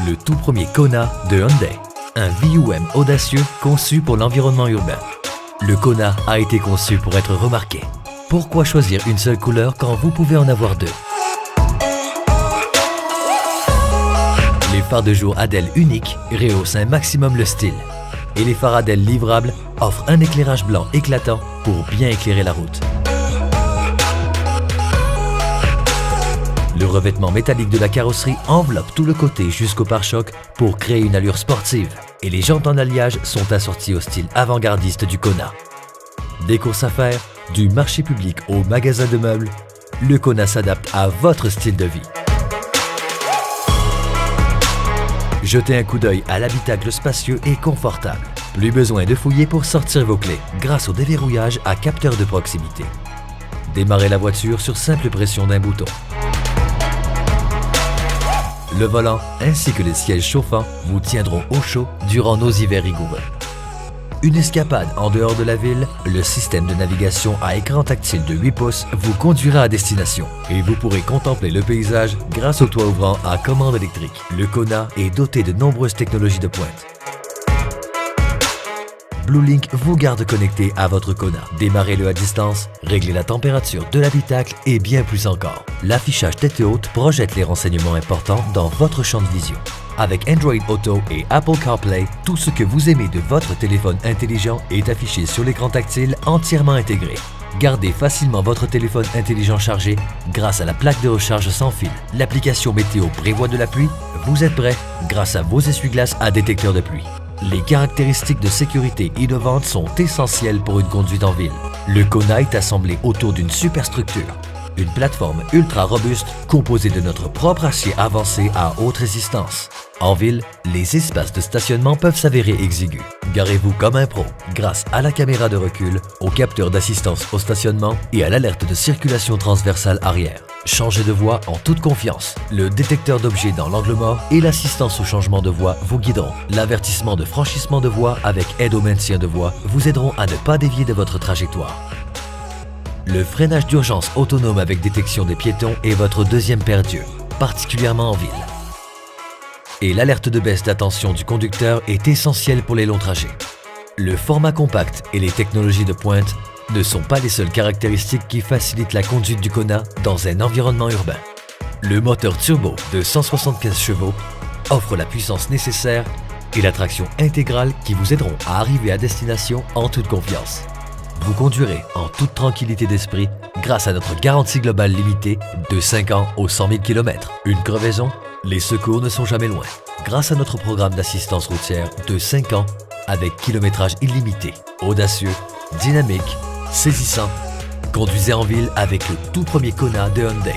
le tout premier Kona de Hyundai. Un VUM audacieux conçu pour l'environnement urbain. Le Kona a été conçu pour être remarqué. Pourquoi choisir une seule couleur quand vous pouvez en avoir deux? Les phares de jour ADEL uniques rehaussent un maximum le style. Et les phares ADEL livrables offrent un éclairage blanc éclatant pour bien éclairer la route. Le revêtement métallique de la carrosserie enveloppe tout le côté jusqu'au pare-choc pour créer une allure sportive. Et les jantes en alliage sont assorties au style avant-gardiste du Kona. Des courses à faire, du marché public au magasin de meubles, le Kona s'adapte à votre style de vie. Jetez un coup d'œil à l'habitacle spacieux et confortable. Plus besoin de fouiller pour sortir vos clés grâce au déverrouillage à capteur de proximité. Démarrez la voiture sur simple pression d'un bouton. Le volant ainsi que les sièges chauffants vous tiendront au chaud durant nos hivers rigoureux. Une escapade en dehors de la ville, le système de navigation à écran tactile de 8 pouces vous conduira à destination et vous pourrez contempler le paysage grâce au toit ouvrant à commande électrique. Le Kona est doté de nombreuses technologies de pointe. BlueLink vous garde connecté à votre Kona. Démarrez-le à distance, réglez la température de l'habitacle et bien plus encore. L'affichage tête haute projette les renseignements importants dans votre champ de vision. Avec Android Auto et Apple CarPlay, tout ce que vous aimez de votre téléphone intelligent est affiché sur l'écran tactile entièrement intégré. Gardez facilement votre téléphone intelligent chargé grâce à la plaque de recharge sans fil. L'application météo prévoit de la pluie. Vous êtes prêt grâce à vos essuie-glaces à détecteur de pluie. Les caractéristiques de sécurité innovantes sont essentielles pour une conduite en ville. Le Kona est assemblé autour d'une superstructure. Une plateforme ultra robuste composée de notre propre acier avancé à haute résistance. En ville, les espaces de stationnement peuvent s'avérer exigus. Garez-vous comme un pro grâce à la caméra de recul, au capteur d'assistance au stationnement et à l'alerte de circulation transversale arrière. Changez de voie en toute confiance. Le détecteur d'objets dans l'angle mort et l'assistance au changement de voie vous guideront. L'avertissement de franchissement de voie avec aide au maintien de voie vous aideront à ne pas dévier de votre trajectoire. Le freinage d'urgence autonome avec détection des piétons est votre deuxième paire d'yeux, particulièrement en ville. Et l'alerte de baisse d'attention du conducteur est essentielle pour les longs trajets. Le format compact et les technologies de pointe ne sont pas les seules caractéristiques qui facilitent la conduite du Kona dans un environnement urbain. Le moteur turbo de 175 chevaux offre la puissance nécessaire et la traction intégrale qui vous aideront à arriver à destination en toute confiance. Vous conduirez en toute tranquillité d'esprit grâce à notre garantie globale limitée de 5 ans aux 100 000 km. Une crevaison? Les secours ne sont jamais loin. Grâce à notre programme d'assistance routière de 5 ans avec kilométrage illimité, audacieux, dynamique, saisissant, conduisez en ville avec le tout premier Kona de Hyundai.